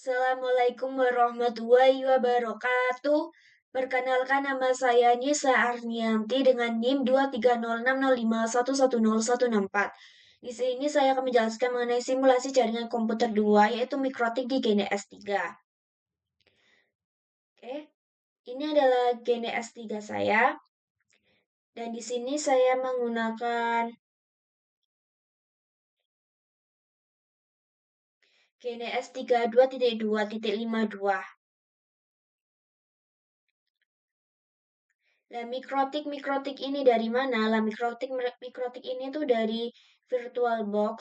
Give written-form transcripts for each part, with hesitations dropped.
Assalamualaikum warahmatullahi wabarakatuh. Perkenalkan nama saya Nisa Arnianti dengan NIM 23060511014. Di sini saya akan menjelaskan mengenai simulasi jaringan komputer 2 yaitu mikrotik di GNS3. Oke, ini adalah GNS3 saya. Dan di sini saya menggunakan GNS 32.2.52. Lah mikrotik ini dari mana? Lah mikrotik ini tuh dari VirtualBox.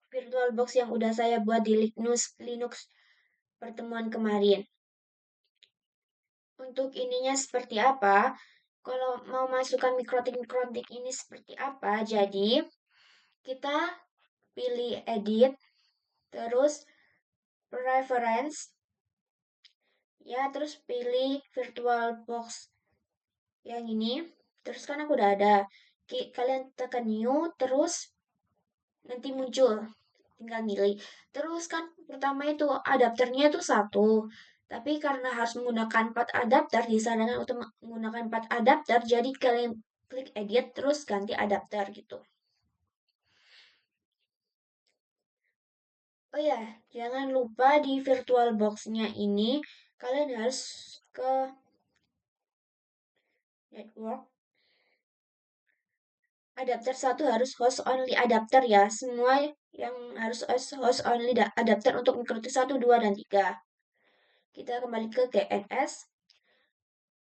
VirtualBox yang udah saya buat di Linux pertemuan kemarin. Untuk ininya seperti apa? Kalau mau masukkan mikrotik ini seperti apa? Jadi kita pilih edit, terus preference, ya terus pilih VirtualBox yang ini. Terus kan aku udah ada. Kalian tekan new, terus nanti muncul tinggal milih. Terus kan pertama itu adapternya itu satu. Tapi karena harus menggunakan 4 adapter, disarankan untuk menggunakan 4 adapter, jadi kalian klik edit terus ganti adapter gitu. Oh ya, jangan lupa di VirtualBox-nya ini kalian harus ke network. Adapter satu harus host only adapter ya. Semua yang harus host only adapter untuk mikrotik 1, 2, dan 3. Kita kembali ke GNS.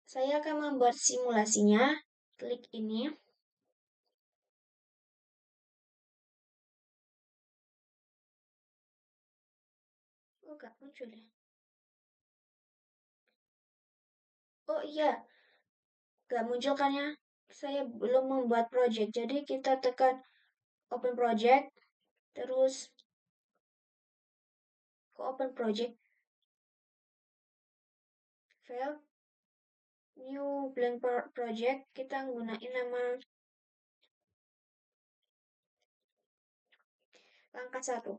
Saya akan membuat simulasinya. Klik ini. Oh, gak muncul ya. Oh iya, gak muncul kan ya. Saya belum membuat project. Jadi kita tekan open project. Terus ke open project. File. New blank project. Kita gunain nama langkah 1.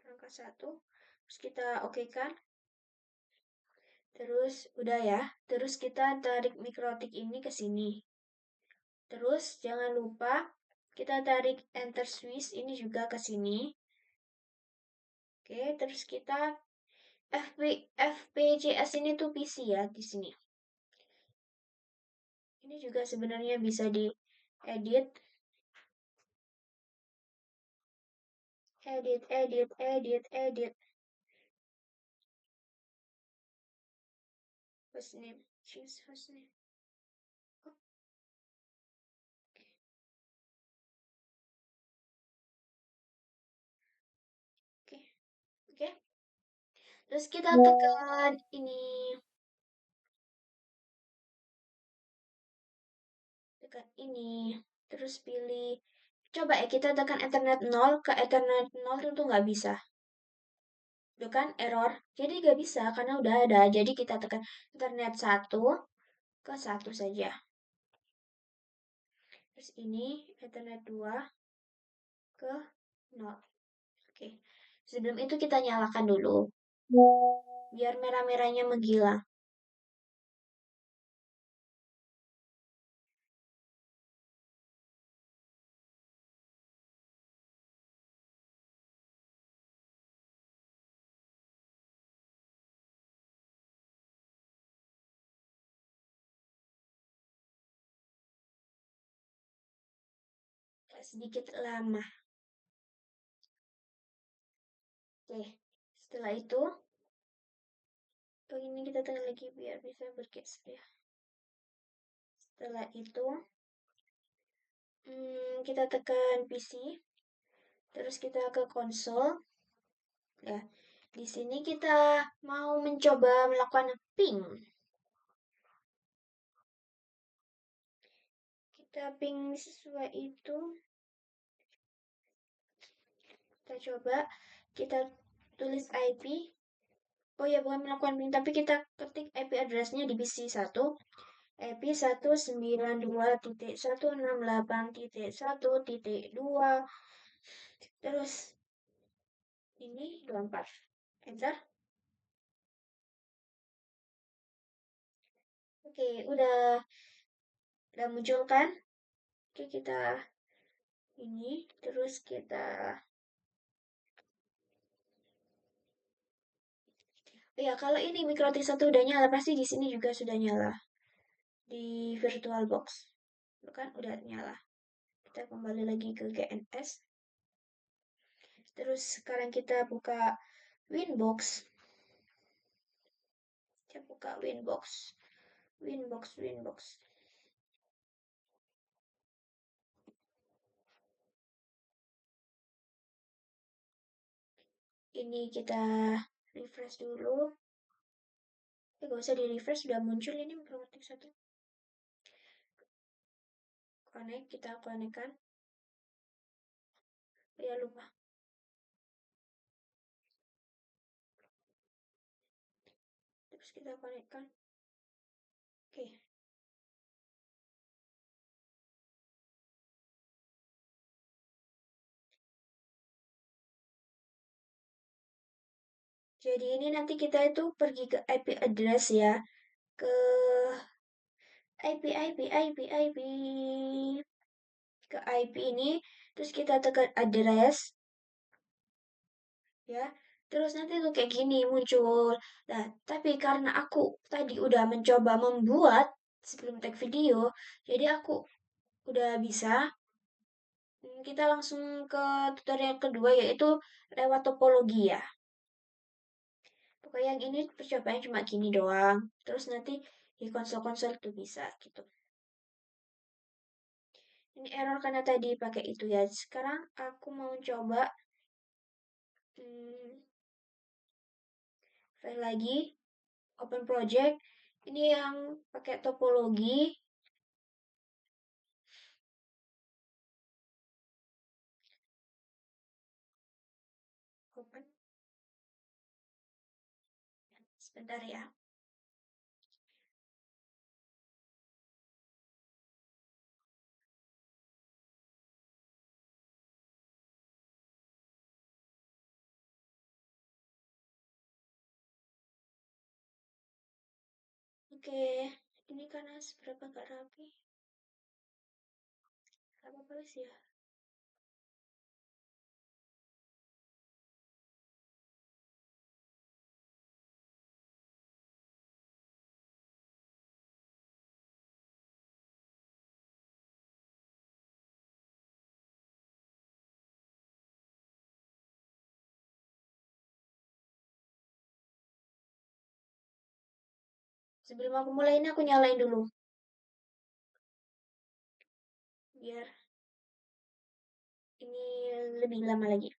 Langkah 1. Terus kita oke kan. Terus udah ya. Terus kita tarik mikrotik ini ke sini. Terus jangan lupa kita tarik enter switch ini juga ke sini. Oke, terus kita FPGS ini tuh PC ya di sini. Ini juga sebenarnya bisa diedit. Edit. Hostname, choose hostname. Oh, oke. Oke. Terus kita tekan ini. Tekan ini. Terus pilih. Coba ya kita tekan Ethernet 0 ke Ethernet 0 itu nggak bisa. Itu kan error. Jadi nggak bisa karena udah ada. Jadi kita tekan Ethernet 1 ke 1 saja. Terus ini Ethernet 2 ke 0. Oke. Sebelum itu kita nyalakan dulu. Biar merah-merahnya menghilang. Sedikit lama. Oke. Setelah itu, ini kita tekan lagi biar bisa bergeser ya. Setelah itu, kita tekan PC. Terus kita ke konsol. Ya, di sini kita mau mencoba melakukan ping. Kita ping sesuai itu. Kita coba, kita tulis IP. Oh ya, bukan melakukan ping, tapi kita ketik IP address-nya di PC 1. EP 192.168.1. Terus ini 24. Enter. Oke, udah muncul kan? Oke, kita ini terus kita ya kalau ini mikrotik satu udah nyala pasti di sini juga sudah nyala di VirtualBox. Itu kan udah nyala. Kita kembali lagi ke GNS. Terus sekarang kita buka Winbox. Kita buka Winbox. Winbox. Ini kita refresh dulu. Gak usah di refresh, sudah muncul ini mikrotik satu. Kita konekkan. Ya lupa. Terus kita konekkan. Oke. Jadi ini nanti kita itu pergi ke IP address ya. Ke IP. Ke IP ini. Terus kita tekan address. Ya. Terus nanti tuh kayak gini muncul. Nah, tapi karena aku tadi udah mencoba membuat sebelum tag video, jadi aku udah bisa. Kita langsung ke tutorial kedua yaitu lewat topologi ya. Pokoknya yang ini percobaan cuma gini doang. Terus nanti di konsol-konsol itu bisa gitu. Ini error karena tadi pakai itu ya. Sekarang aku mau coba hmm, file lagi, open project. Ini yang pakai topologi. Open. Sebentar ya. Oke, ini karena seberapa gak rapi. Gak apa-apa sih ya. Sebelum aku mulai ini aku nyalain dulu. Biar ini lebih lama lagi.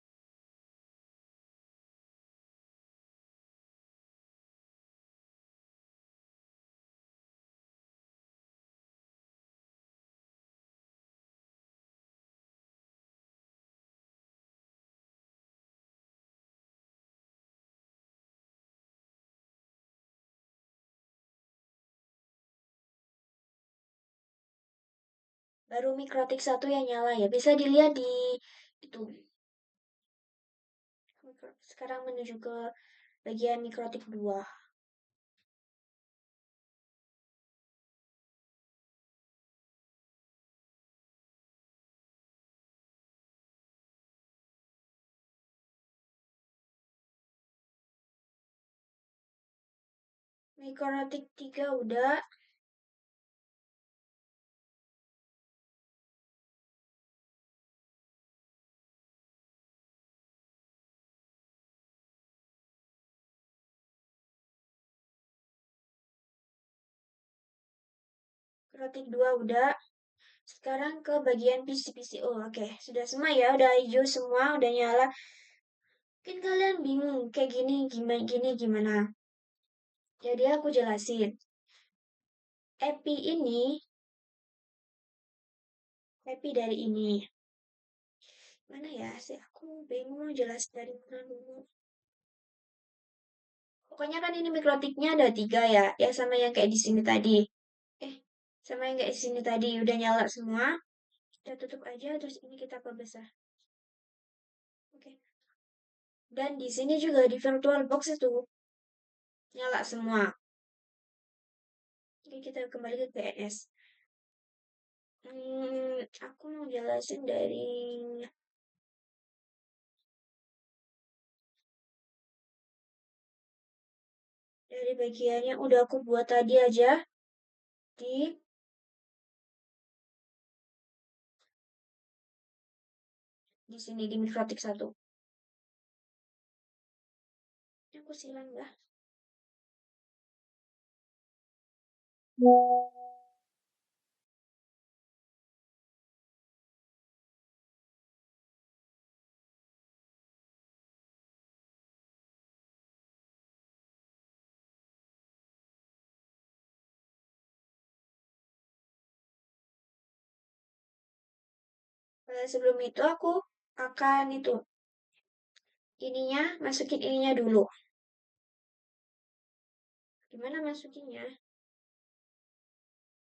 Baru mikrotik satu yang nyala ya. Bisa dilihat di itu. Sekarang menuju ke bagian mikrotik 2. Mikrotik 3 udah. Mikrotik 2 udah. Sekarang ke bagian PC-PCO. Oke, sudah semua ya. Udah hijau semua, udah nyala. Mungkin kalian bingung kayak gini gimana. Jadi aku jelasin. EPI ini, EPI dari ini. Mana ya sih? Aku bingung jelas dari mana dulu. Pokoknya kan ini mikrotiknya ada 3 ya. Ya sama yang kayak di sini tadi. sama yang kayak sini tadi udah nyala semua. Kita tutup aja, terus ini kita perbesar. Oke. Dan di sini juga di VirtualBox itu nyala semua. Oke, kita kembali ke PNS. Aku mau jelasin dari bagian yang udah aku buat tadi aja di sini di Mikrotik 1. Aku silang ya. Sebelum itu aku akan masukin ininya dulu. Gimana masukinnya?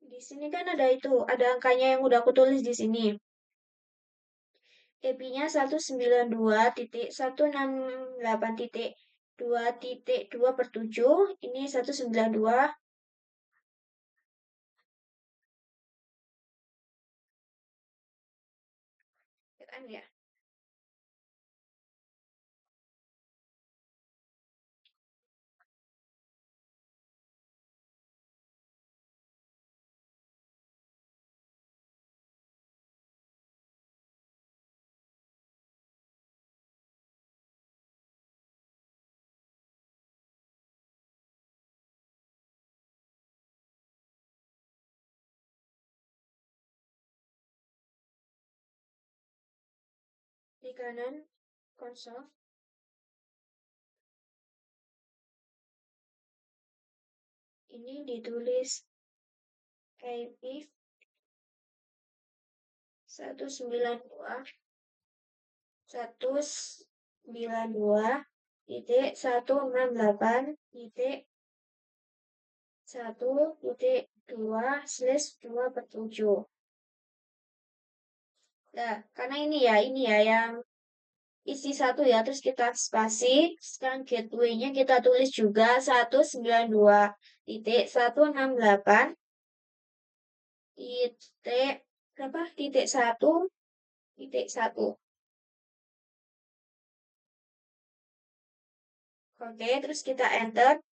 Di sini kan ada angkanya yang udah aku tulis di sini. EP-nya 192.168.2.2/7. Ini 192. Kan ya? Di kanan konsol ini ditulis IP 192.168.1.2/2/7. Nah, karena ini ya yang isi satu ya, terus kita spasi. Sekarang gateway-nya kita tulis juga 192.168 titik berapa? Titik 1. Oke, terus kita enter.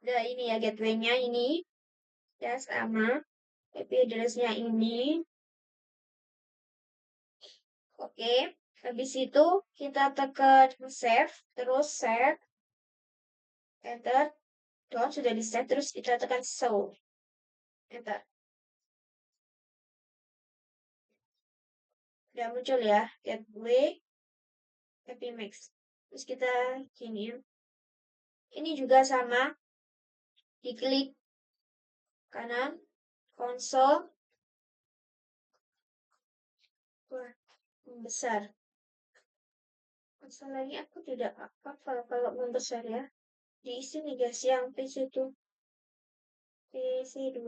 Nah, ini ya gateway-nya ini. Ya, sama. IP address-nya ini. Oke. Habis itu kita tekan save. Terus save. Enter. Doang sudah di save. Terus kita tekan show. Enter. Udah muncul ya. Gateway. Happy Mix. Terus kita gini. Ini juga sama. Diklik kanan. Konsol. Wah, membesar. Masalahnya aku tidak apa kalau membesar ya. Diisi nih guys yang PC2. PC2.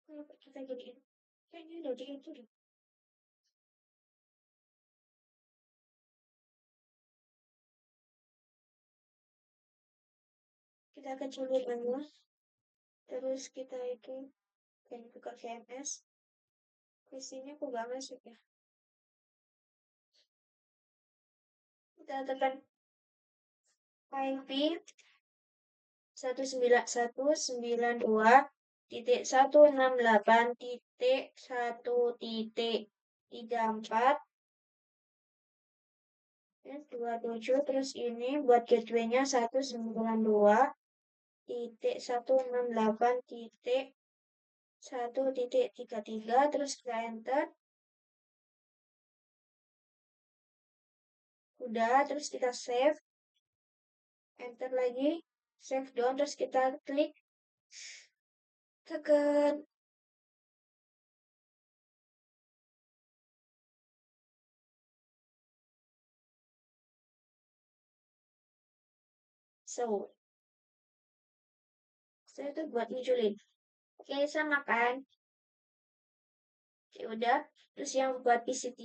Kenapa kita giniin? Kayaknya udah di itu deh. Kita kecilin dulu. Terus kita dan buka VMS. PC-nya kok gak masuk ya? Kita tekan IP 191.168.1.34 27. Terus ini buat gateway-nya 192.168.1.33. Terus kita enter. Udah, terus kita save. Enter lagi. Save down, terus kita klik. Tekan. So, saya tuh buat munculin. Oke, sama kan? Ya udah. Terus yang buat PC3,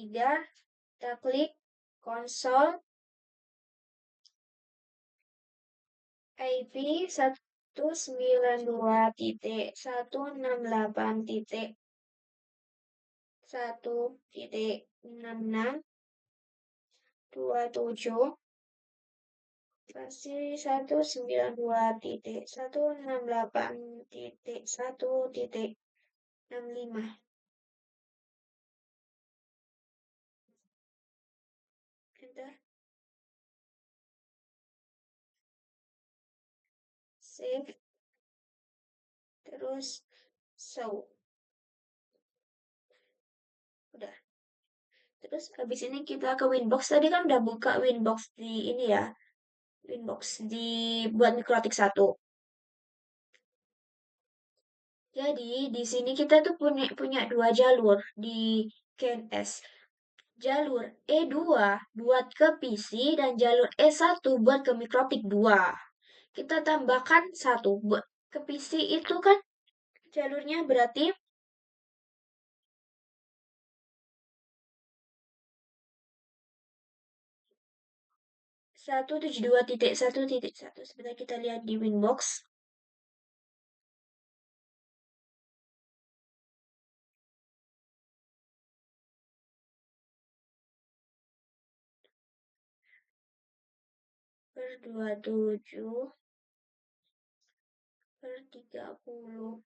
kita klik konsol IP 192.1.66.27 versi 192.168.1.65. Enter. Save. Terus show. Udah. Terus habis ini kita ke Winbox. Tadi kan udah buka Winbox di ini ya. Winbox di buat mikrotik 1. Jadi di sini kita tuh punya dua jalur di KNS. Jalur E2 buat ke PC dan jalur E1 buat ke mikrotik 2. Kita tambahkan satu buat ke PC itu kan jalurnya berarti 172.1.1. Sebentar kita lihat di Winbox. Per 27 per 30.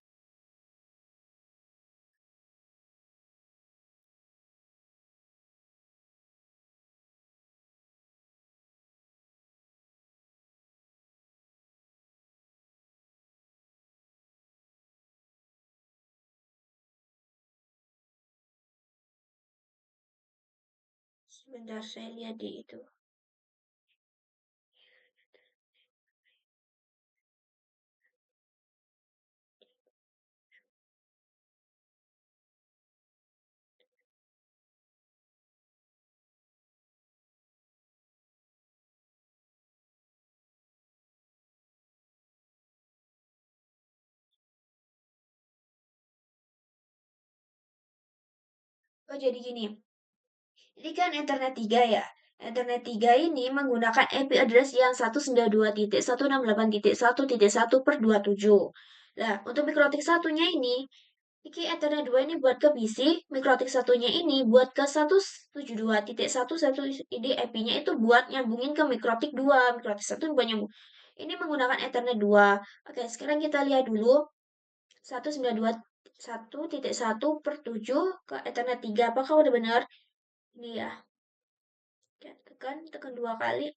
Sebentar saya lihat di itu. Oh jadi gini. Ini kan Ethernet 3 ya. Ethernet 3 ini menggunakan IP address yang 192.168.1.1 per 27. Nah, untuk mikrotik satunya ini Ethernet 2 ini buat ke PC, mikrotik satunya ini buat ke 172.1.1 ini IP-nya itu buat nyambungin ke mikrotik 2. Mikrotik 1 buat nyambung. Ini menggunakan Ethernet 2. Oke, sekarang kita lihat dulu 192.1.1 per 7 ke Ethernet 3. Apakah udah benar? Ini ya. Tekan 2 kali.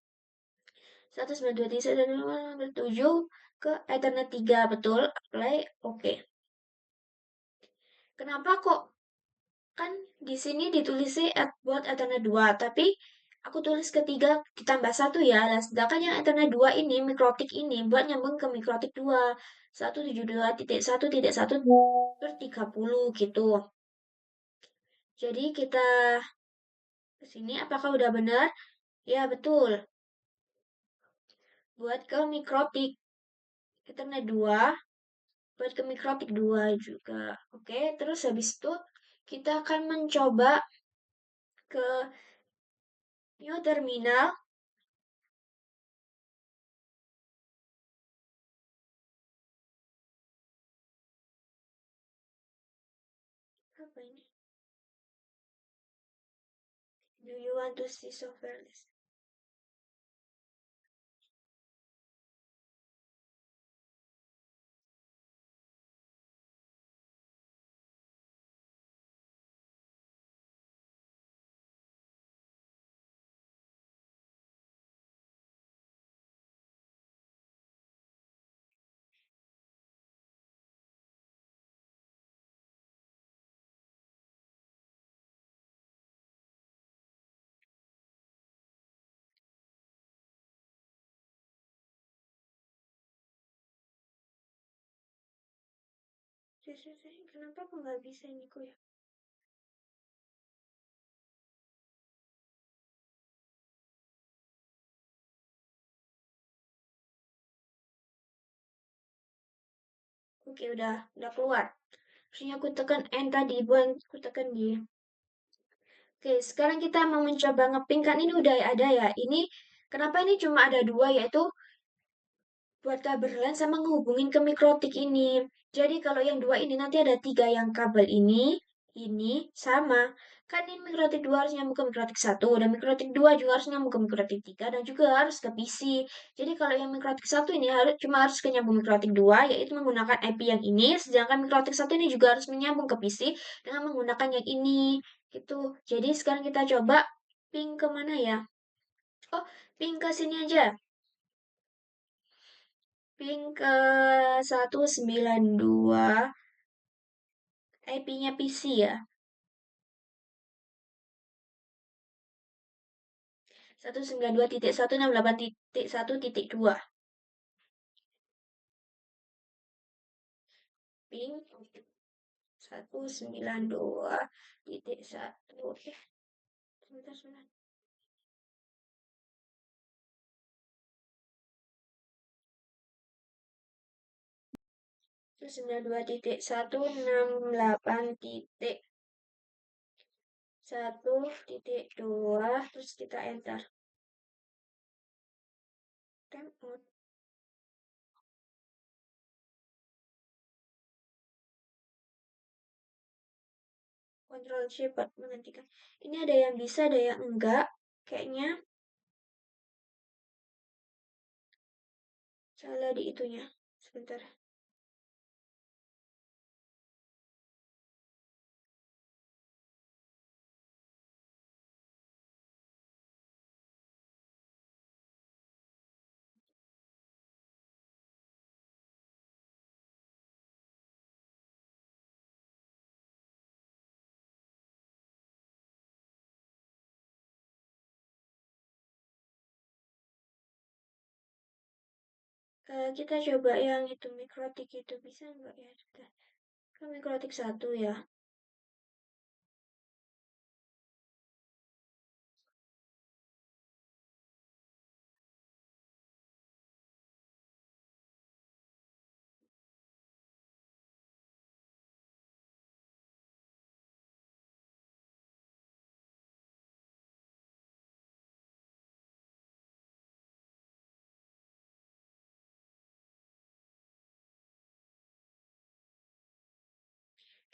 192.1.7 ke Ethernet 3. Betul. Apply. Oke. Kenapa kok kan di sini ditulisnya buat Ethernet 2, tapi aku tulis ketiga ditambah 1 ya. Nah, sedangkan yang Ethernet 2 ini, mikrotik ini buat nyambung ke mikrotik 2. 172.1.1 per 30 gitu. Jadi kita ke sini apakah udah benar? Ya, betul. Buat ke mikrotik Ethernet 2 buat ke mikrotik 2 juga. Oke, terus habis itu kita akan mencoba ke new terminal. Apa ini? Do you want to see software list? Kenapa aku nggak bisa ini kok ya? Oke, udah keluar. Harusnya aku tekan N tadi, bukan aku tekan D. Oke, sekarang kita mau mencoba ngeping, kan ini udah ada ya. Ini kenapa ini cuma ada dua, yaitu buat kabel LAN sama ngehubungin ke mikrotik ini. Jadi kalau yang dua ini nanti ada tiga yang kabel ini sama. Kan ini mikrotik dua harus nyambung ke mikrotik satu, dan mikrotik dua juga harus nyambung ke mikrotik tiga, dan juga harus ke PC. Jadi kalau yang mikrotik satu ini harus ke nyambung mikrotik dua, yaitu menggunakan IP yang ini, sedangkan mikrotik satu ini juga harus menyambung ke PC dengan menggunakan yang ini. Gitu. Jadi sekarang kita coba ping ke mana ya? Oh, ping ke sini aja. Ping ke 192 IP-nya PC ya. 192.168.1.2. Ping 192.1. Sebentar, sebentar. 192.168.1.2, terus kita enter. Timeout. Ctrl C buat menghentikan. Ini ada yang bisa, ada yang enggak. Kayaknya salah di itunya. Sebentar. Kita coba yang itu mikrotik itu, bisa enggak ya? Kan mikrotik satu ya.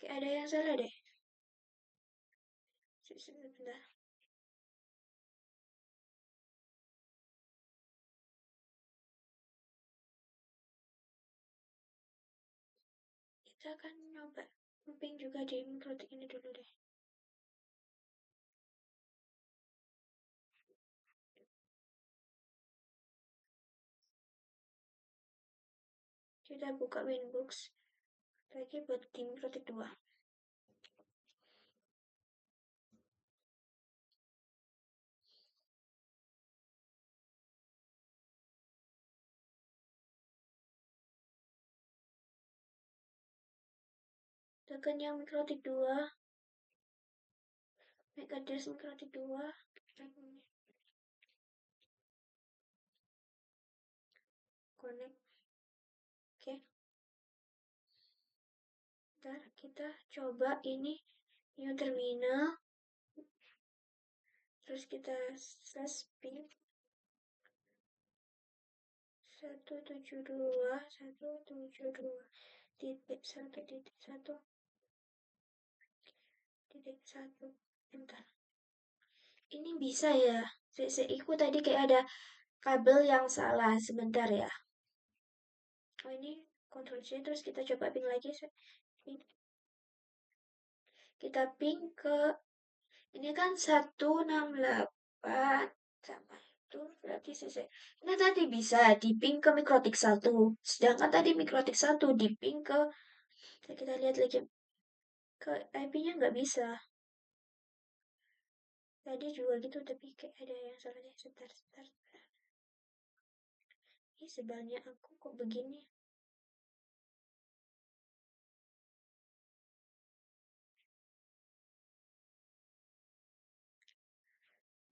Kayak ada yang salah deh. Sebentar. Kita akan nyoba mapping juga di mikrotik ini dulu deh. Kita buka Winbox lagi buat di mikrotik 2. Tekan yang mikrotik 2. Make address mikrotik 2. Connect. Oke. Ntar kita coba ini new terminal. Terus kita slash pin 172.1.1.1.1. Bentar. Ini bisa ya. CCI-ku tadi kayak ada kabel yang salah. Sebentar ya. Oh, ini Ctrl C, terus kita coba ping lagi. Kita ping ke ini kan 168 sama itu berarti CC. Ini tadi bisa di ping ke mikrotik 1. Sedangkan tadi mikrotik 1 di ping ke, kita lihat lagi, ke IP-nya nggak bisa. Tadi juga gitu, tapi kayak ada yang salah deh. Sebentar, sebentar. Ini sebenarnya aku kok begini.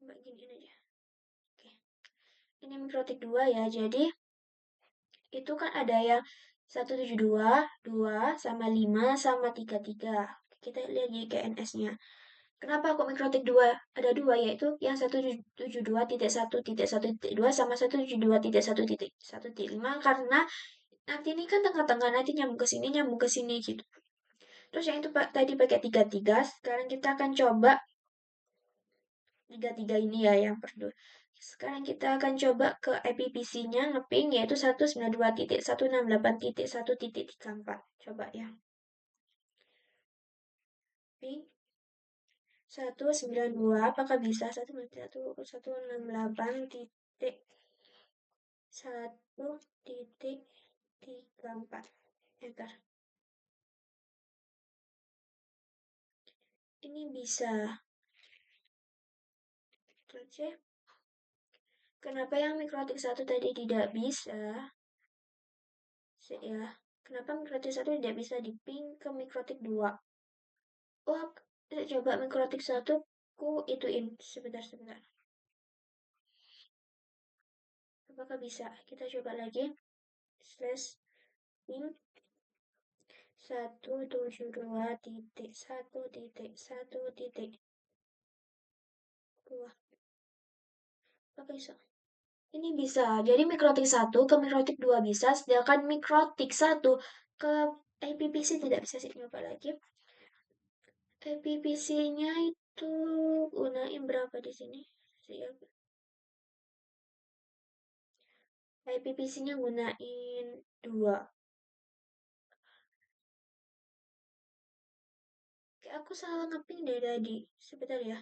Mbak giniin aja. Oke. Ini mikrotik 2 ya. Jadi itu kan ada yang 172, 2, sama 5, sama 33. Kita lihat GKNS-nya. Kenapa kok mikrotik 2? Ada dua, yaitu yang 172.1.1.2 sama 172.1.1.5, karena nanti ini kan tengah-tengah, nanti nyambung ke sini gitu. Terus yang itu tadi pakai 33, sekarang kita akan coba 33 ini ya yang perlu. Sekarang kita akan coba ke IPPC-nya ngeping, yaitu 192.168.1.34. Coba ya. Ping 192, apakah bisa? 192.168.1.34. Enter. Ini bisa. Terus ya. Kenapa yang mikrotik 1 tadi tidak bisa? Ya. Kenapa mikrotik 1 tidak bisa diping ke mikrotik 2? Oh, coba mikrotik 1 ku ituin. Sebentar. Apakah bisa? Kita coba lagi. Slash ping 172.1.1.2. Apakah bisa? Ini bisa. Jadi mikrotik 1 ke mikrotik 2 bisa, sedangkan mikrotik 1 ke IPPC tidak bisa sih. Coba lagi. IPPC-nya itu gunain berapa di sini? Siap. IPPC-nya gunain 2. Kayak aku salah ngeping dari tadi. Sebentar ya.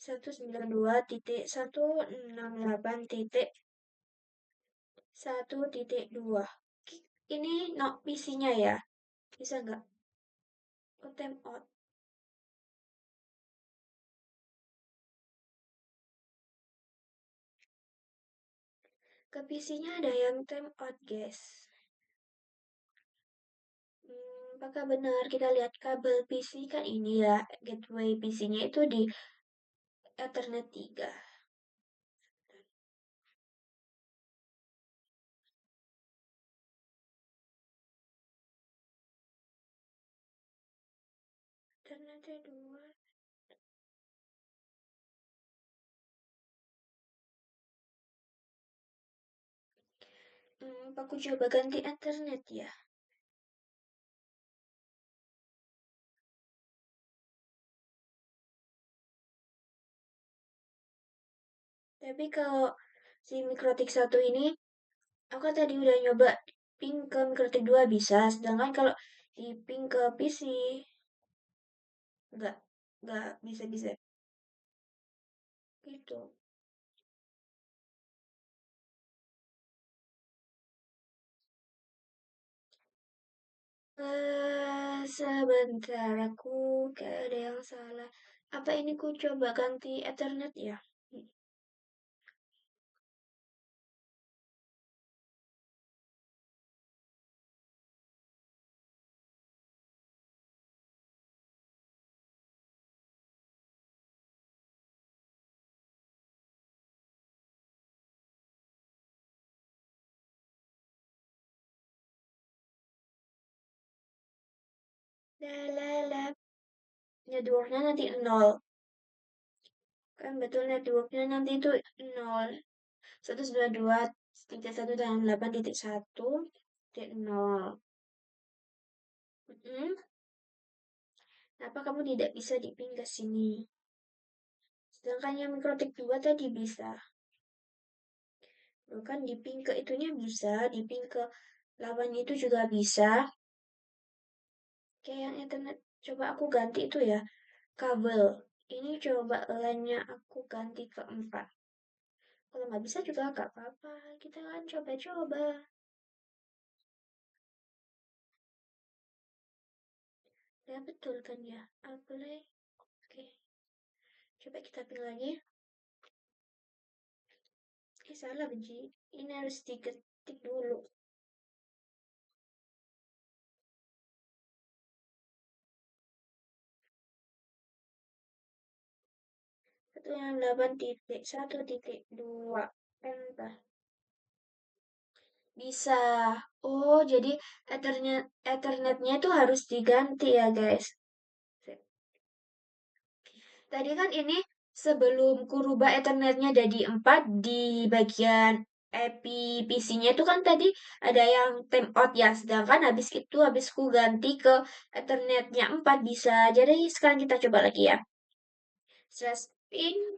192.168.1.2. Ini no PC-nya ya. Bisa nggak? Oh, time out. Ke PC-nya ada yang time out, guys. Apakah benar? Kita lihat kabel PC kan ini ya. Gateway PC-nya itu di Ethernet 3. Ethernet 2. Aku coba ganti Ethernet ya. Tapi kalau si mikrotik 1 ini, aku tadi udah nyoba ping ke mikrotik 2 bisa, sedangkan kalau di ping ke PC nggak nggak bisa gitu. Sebentar, aku kayak ada yang salah. Apa ini ku coba ganti Ethernet ya? Lalala, networknya nanti 0. Kan betul networknya nanti itu 0. 192.168.1.0. Kenapa kamu tidak bisa diping ke sini? Sedangkan yang mikrotik 2 tadi bisa. Bukan diping ke itunya bisa, diping ke lawan itu juga bisa. Kayak yang internet, coba aku ganti itu ya, kabel. Ini coba LAN-nya aku ganti ke 4. Kalau nggak bisa juga nggak apa-apa, kita kan coba-coba. Ya betul kan ya, apply. Oke, coba kita pilih lagi. Salah benci. Ini harus diketik dulu. 168.1.2. Enter. Bisa. Oh, jadi Ethernetnya itu harus diganti ya, guys. Tadi kan ini sebelum ku rubah Ethernetnya jadi 4 di bagian PC-nya itu kan tadi ada yang timeout ya. Sedangkan habis ku ganti ke Ethernetnya 4 bisa. Jadi sekarang kita coba lagi ya. Slash pin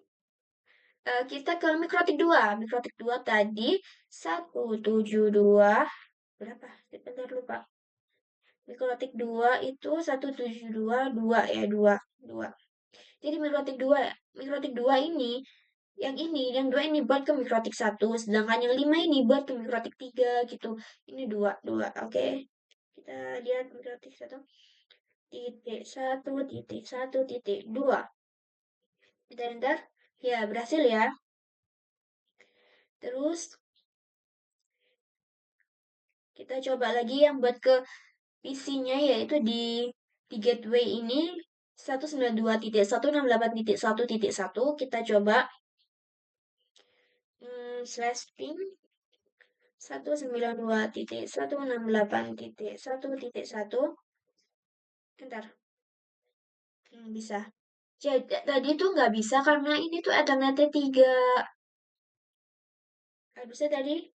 kita ke mikrotik 2. Mikrotik 2 tadi 172 berapa? Sebentar lupa. Mikrotik 2 itu 172 2 ya, 2 2. Jadi mikrotik 2 mikrotik 2 yang 2 ini buat ke mikrotik 1, sedangkan yang 5 ini buat ke mikrotik 3 gitu. Ini 2 2. Oke. Kita lihat mikrotik 1.1.1.2. Bentar. Ya, berhasil ya. Terus kita coba lagi yang buat ke PC-nya yaitu di gateway ini 192.168.1.1 kita coba slash ping 192.168.1.1 bentar. Bisa. Jadi tadi tuh nggak bisa karena ini tuh Ethernetnya 3. Harusnya tadi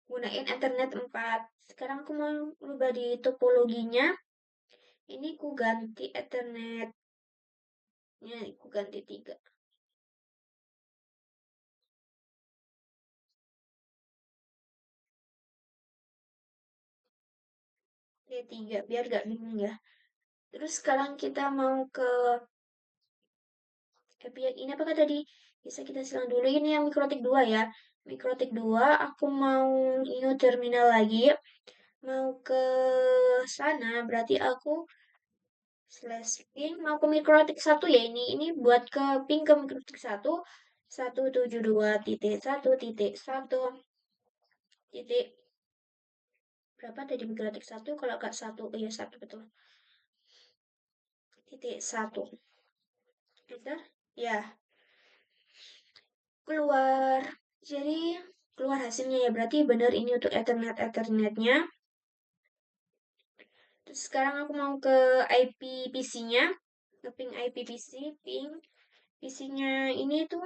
gunain Ethernet 4. Sekarang aku mau rubah di topologinya. Ini ku ganti Ethernetnya, ku ganti 3. Oke, 3 biar gak bingung ya. Terus sekarang kita mau ke API ini apakah tadi bisa kita silang dulu ini yang mikrotik 2 ya. Mikrotik 2 aku mau new terminal lagi. Mau ke sana berarti aku slash ping mau ke mikrotik 1 ya ini buat ke ping ke mikrotik 1 172.1.1 titik berapa tadi mikrotik 1 kalau agak 1 iya 1 betul titik 1 enter ya keluar jadi keluar hasilnya ya berarti benar ini untuk Ethernetnya. Terus sekarang aku mau ke IP PC-nya, ke ping IP PC, ping PC-nya ini tuh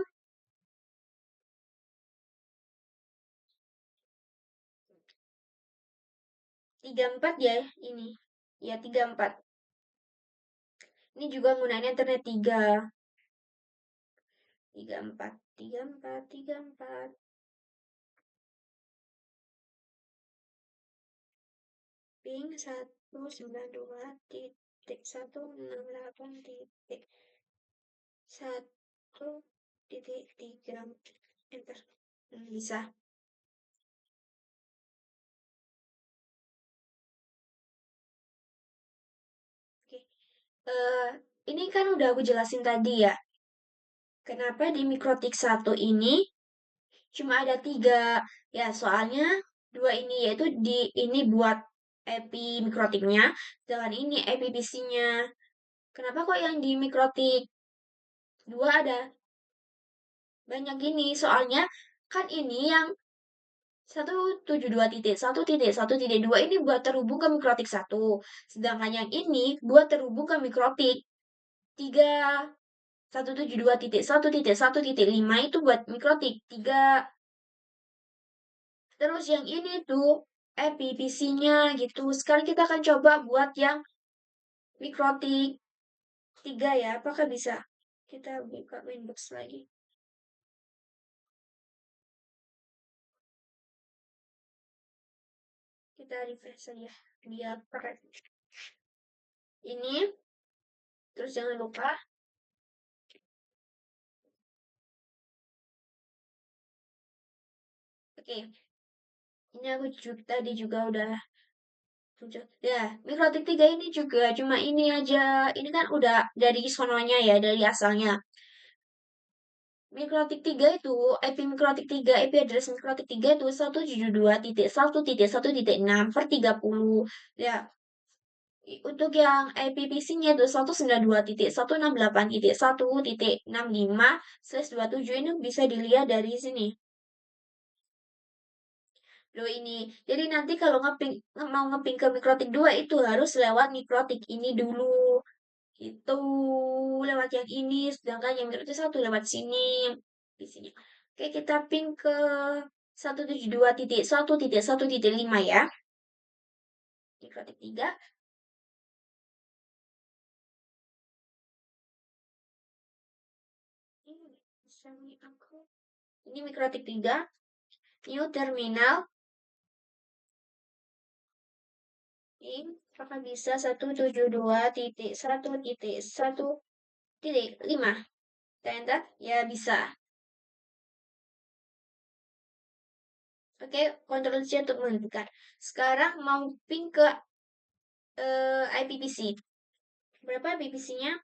34 ya ini. Ya 34. Ini juga gunain internet 3. 34, 34, 34. Ping 192.168.1.3. Enter. Bisa. Oke. Ini kan udah aku jelasin tadi ya. Kenapa di mikrotik 1 ini cuma ada 3. Ya, soalnya 2 ini yaitu ini buat epi mikrotiknya, sedangkan ini epi PC-nya. Kenapa kok yang di mikrotik 2 ada banyak gini? Soalnya kan ini yang 172.1.1.2 ini buat terhubung ke mikrotik 1. Sedangkan yang ini buat terhubung ke mikrotik 3. 172.1.1.5 itu buat mikrotik 3. Terus yang ini tuh PVC-nya gitu. Sekarang kita akan coba buat yang mikrotik 3 ya. Apakah bisa? Kita buka Windows lagi. Kita refresh saja. Biar keren. Ini. Terus jangan lupa. Oke. Ini aku tadi juga udah ya, mikrotik 3 ini juga cuma ini aja. Ini kan udah dari sononya ya, dari asalnya. Mikrotik 3 itu, IP mikrotik 3, IP address mikrotik 3 itu 172.1.1.6 per 30. Ya, untuk yang IPPC-nya itu 192.168.1.65/27 ini bisa dilihat dari sini. Loh ini. Jadi nanti kalau mau ngeping ke mikrotik 2 itu harus lewat mikrotik ini dulu. Itu lewat yang ini, sedangkan yang mikrotik satu lewat sini. Di sini. Oke, kita ping ke 172.1.1.5 ya. Mikrotik 3. Ini bisa nih aku. Ini mikrotik 3. New terminal. Ini apakah bisa 172.1.1.5? Kita enter? Ya bisa. Oke, Ctrl C untuk menghentikan. Sekarang mau ping ke IPPC. Berapa IPPC-nya?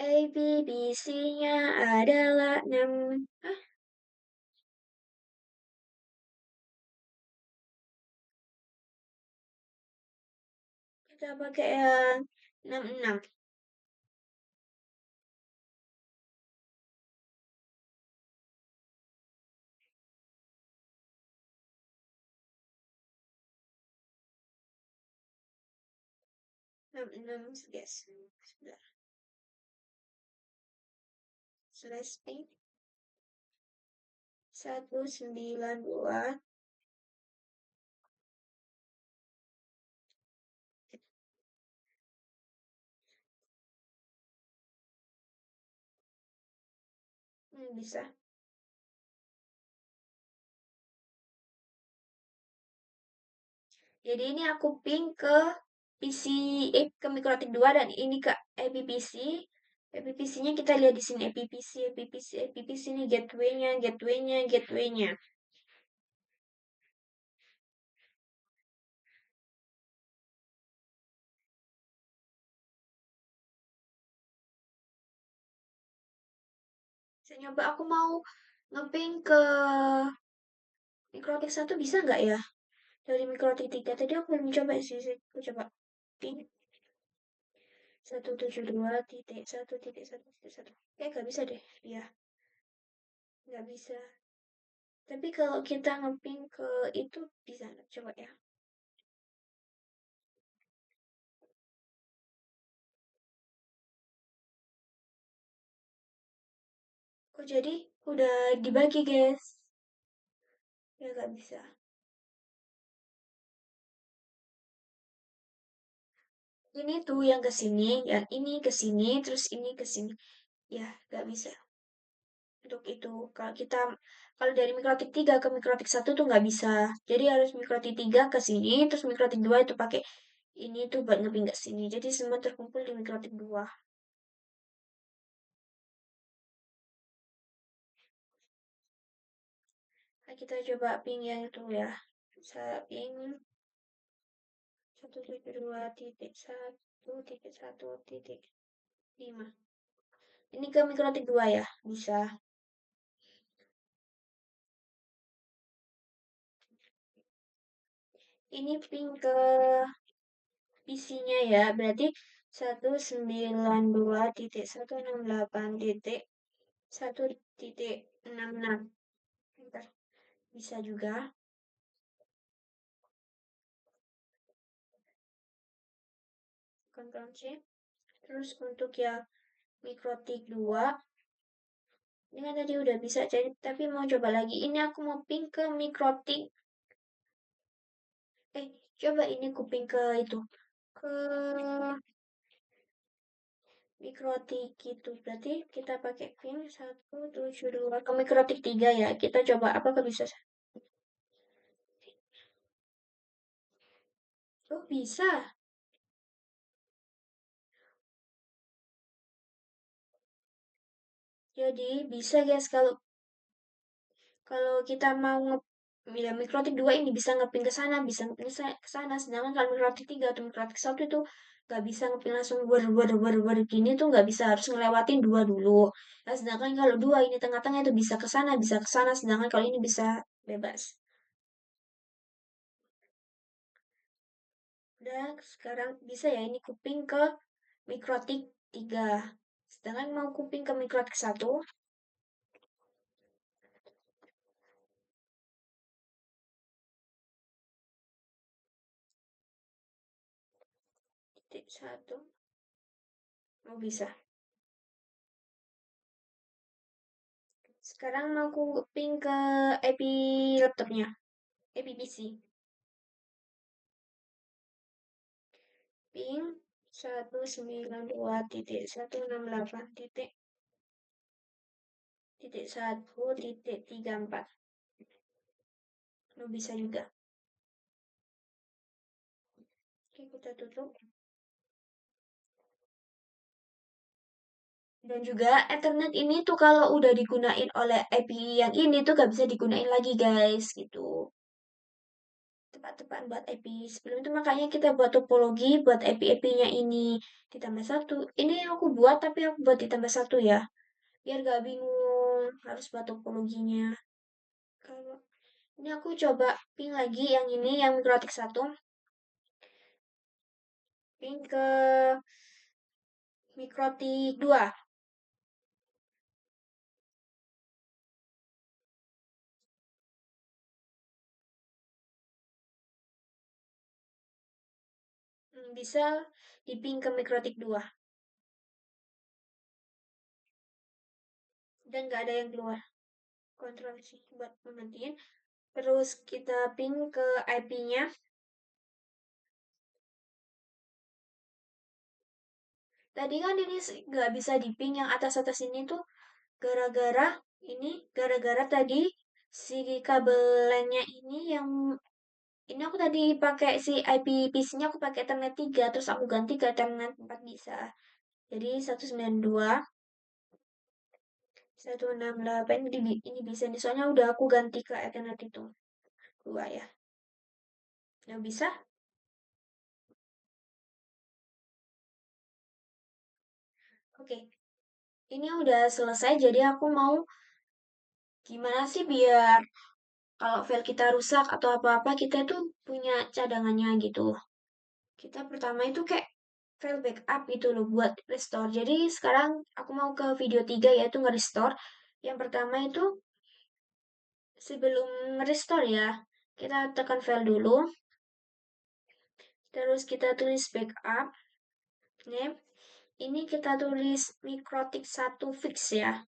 IPPC-nya adalah 6. Hah? Kita pakai yang 66. 66, guys. Sebentar. Slash ping 192. Bisa. Jadi ini aku ping ke PC, ke mikrotik 2 dan ini ke EPPC. EPPC-nya kita lihat di sini EPPC ini gateway-nya. Saya nyoba aku mau ngeping ke mikrotik 1 bisa nggak ya? Dari mikrotik 3 tadi aku belum coba sih. Aku coba ping 172.1.1.1. Nggak bisa deh. Ya, nggak bisa. Tapi kalau kita ngeping ke itu bisa nggak? Coba ya. Oh jadi udah dibagi guys. Ya nggak bisa. Ini tuh yang ke sini, yang ini ke sini, terus ini ke sini. Ya nggak bisa. Untuk itu, kalau dari mikrotik 3 ke mikrotik 1 tuh nggak bisa. Jadi harus mikrotik 3 ke sini, terus mikrotik 2 itu pakai ini tuh buat ngeping ke sini. Jadi semua terkumpul di mikrotik 2. Nah, kita coba ping yang itu ya. Saya ping 172.1.1.5. Ini ke mikrotik 2 ya, bisa. Ini ping ke PC-nya ya, berarti 192.168.1.66. Bentar, bisa juga. Ctrl C. Terus untuk yang mikrotik 2, ini kan tadi udah bisa, jadi tapi mau coba lagi. Ini aku mau ping ke mikrotik. Coba ini kuping ke itu. Ke mikrotik itu. Berarti kita pakai pin 172 ke mikrotik 3 ya. Kita coba apakah bisa? Oh, bisa. Jadi bisa guys kalau kalau kita mau ya mikrotik 2 ini bisa ngepin ke sana, bisa ngepin ke sana. Sedangkan kalau mikrotik 3 atau mikrotik 1 itu nggak bisa ngepin langsung wer gini tuh nggak bisa, harus ngelewatin dua dulu. Nah, sedangkan kalau dua ini tengah-tengah itu bisa ke sana, sedangkan kalau ini bisa bebas. Udah, sekarang bisa ya ini kuping ke mikrotik 3. Sedangkan mau kuping ke mikrotik 1, Satu. Oh, bisa. Sekarang mau aku ping ke IP laptopnya. IP PC. Ping 192.168.1.1.34. Lo bisa juga. Oke, kita tutup. Dan juga Ethernet ini tuh kalau udah digunain oleh IP yang ini tuh gak bisa digunain lagi guys gitu. Tepat-tepat buat IP sebelum itu makanya kita buat topologi buat IP-IP-nya ini ditambah satu. Ini yang aku buat tapi aku buat ditambah satu ya. Biar gak bingung harus buat topologinya. Kalau ini aku coba ping lagi yang ini yang mikrotik satu. Ping ke mikrotik 2. Bisa diping ke mikrotik 2 dan nggak ada yang keluar. Ctrl C buat mematiin. Terus kita ping ke IP-nya. Tadi kan ini nggak bisa diping yang atas-atas ini tuh gara-gara gara-gara tadi si kabel LAN-nya ini aku tadi pakai si IP PC-nya aku pakai Ethernet 3 terus aku ganti ke Ethernet 4 bisa. Jadi 192.168 ini bisa nih soalnya udah aku ganti ke Ethernet itu. Dua ya. Yang bisa? Oke. Ini udah selesai jadi aku mau gimana sih biar kalau file kita rusak atau apa-apa kita tuh punya cadangannya gitu. Kita pertama itu kayak file backup gitu loh buat restore. Jadi sekarang aku mau ke video 3 yaitu nge-restore. Yang pertama itu sebelum restore ya, kita tekan file dulu. Terus kita tulis backup name. Ini kita tulis mikrotik 1 fix ya.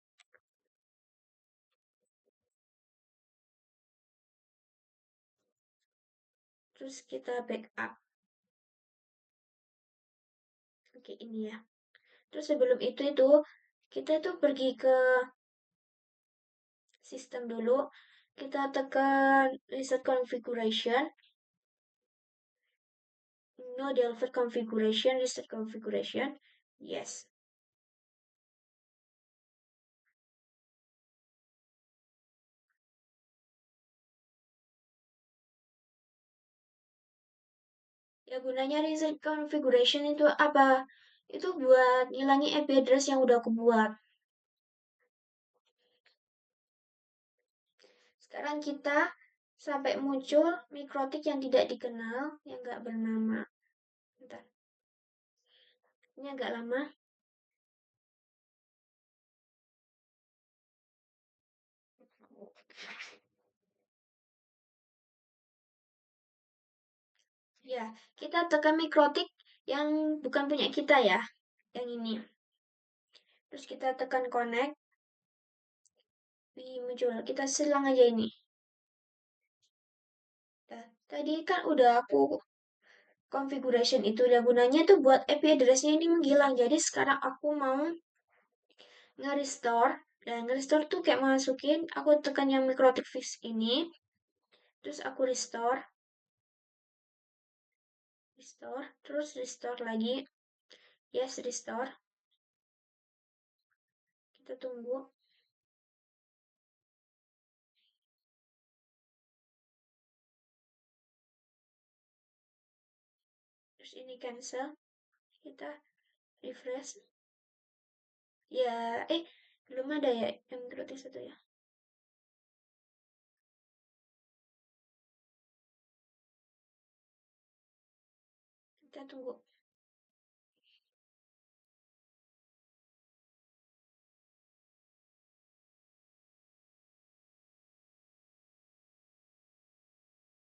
Terus kita backup. Oke, ini ya. Terus sebelum itu kita tuh pergi ke sistem dulu. Kita tekan reset configuration. No default configuration, reset configuration. Yes. Ya gunanya reset configuration itu apa? Itu buat ngilangin IP address yang udah aku buat. Sekarang kita sampai muncul mikrotik yang tidak dikenal, yang nggak bernama. Bentar. Ini agak lama. Ya, kita tekan mikrotik yang bukan punya kita ya. Yang ini. Terus kita tekan connect. Wih, muncul. Kita silang aja ini. Nah, tadi kan udah aku configuration itu udah gunanya tuh buat IP address-nya ini menghilang. Jadi sekarang aku mau nge-restore. Dan nge-restore tuh kayak masukin, aku tekan yang mikrotik fix ini. Terus aku restore. Restore. Terus restore lagi. Yes, restore. Kita tunggu. Terus ini cancel. Kita refresh. Ya, belum ada ya yang mikrotik satu ya. Kita tunggu.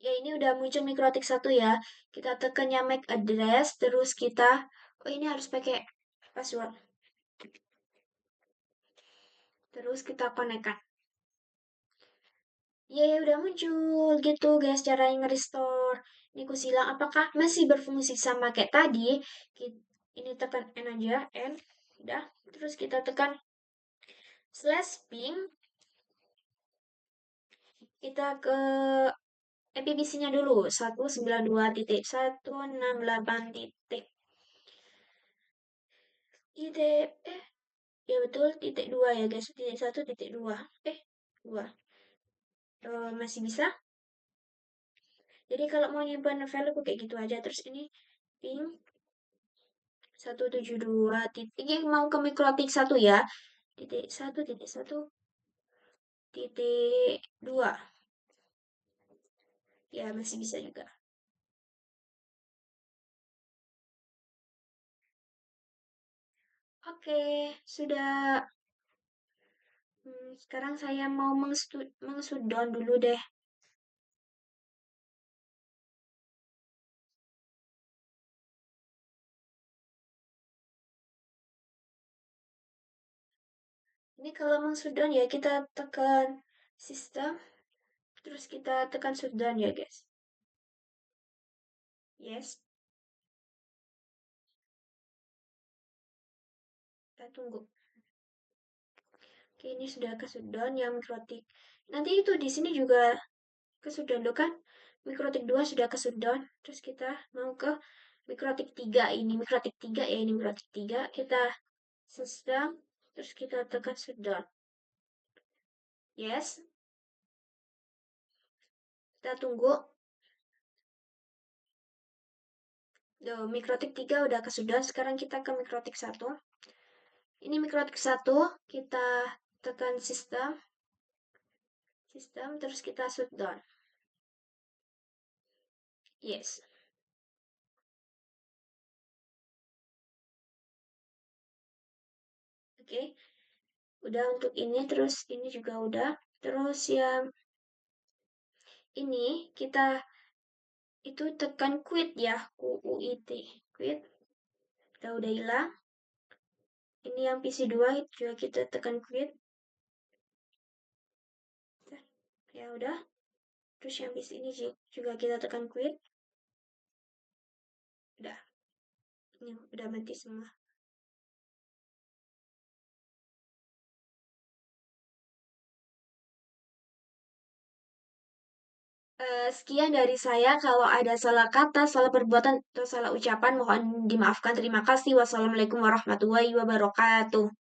Ya, ini udah muncul mikrotik satu ya. Kita tekannya MAC address, terus kita, oh ini harus pakai password. Terus kita konekkan. Yeay, udah muncul gitu guys cara nge-restore. Ini aku silang apakah masih berfungsi sama kayak tadi. Ini tekan N aja, N. Udah, terus kita tekan slash ping. Kita ke MPPC-nya dulu, 192.168. Titik, ya betul, titik 2 ya guys, titik 1, titik 2. 2. Masih bisa? Jadi kalau mau nyimpan file aku kayak gitu aja. Terus ini ping 172 titik. Ini mau ke mikrotik 1 ya. Titik 1, titik 1, titik 2. Ya, masih bisa juga. Oke, sudah. Sekarang saya mau mengshutdown dulu deh. Ini kalau mengshutdown ya kita tekan sistem, terus kita tekan shutdown ya guys. Yes, kita tunggu. Oke, ini sudah ke shutdown yang mikrotik. Nanti itu di sini juga ke shutdown loh kan? Mikrotik 2 sudah ke shutdown. Terus kita mau ke mikrotik 3 ini. Mikrotik 3 ya ini mikrotik 3. Kita sistem, terus kita tekan shutdown. Yes, kita tunggu. Mikrotik 3 udah ke shutdown. Sekarang kita ke mikrotik 1. Ini mikrotik 1, kita tekan sistem, terus kita shutdown. Yes. Oke. Udah untuk ini, terus ini juga udah. Terus yang ini kita itu tekan quit ya, QUIT. Quit. Udah hilang. Ini yang PC2 itu juga kita tekan quit. Ya udah. Terus yang PC ini juga kita tekan quit. Udah. Ini udah mati semua. Sekian dari saya. Kalau ada salah kata, salah perbuatan, atau salah ucapan, mohon dimaafkan. Terima kasih. Wassalamualaikum warahmatullahi wabarakatuh.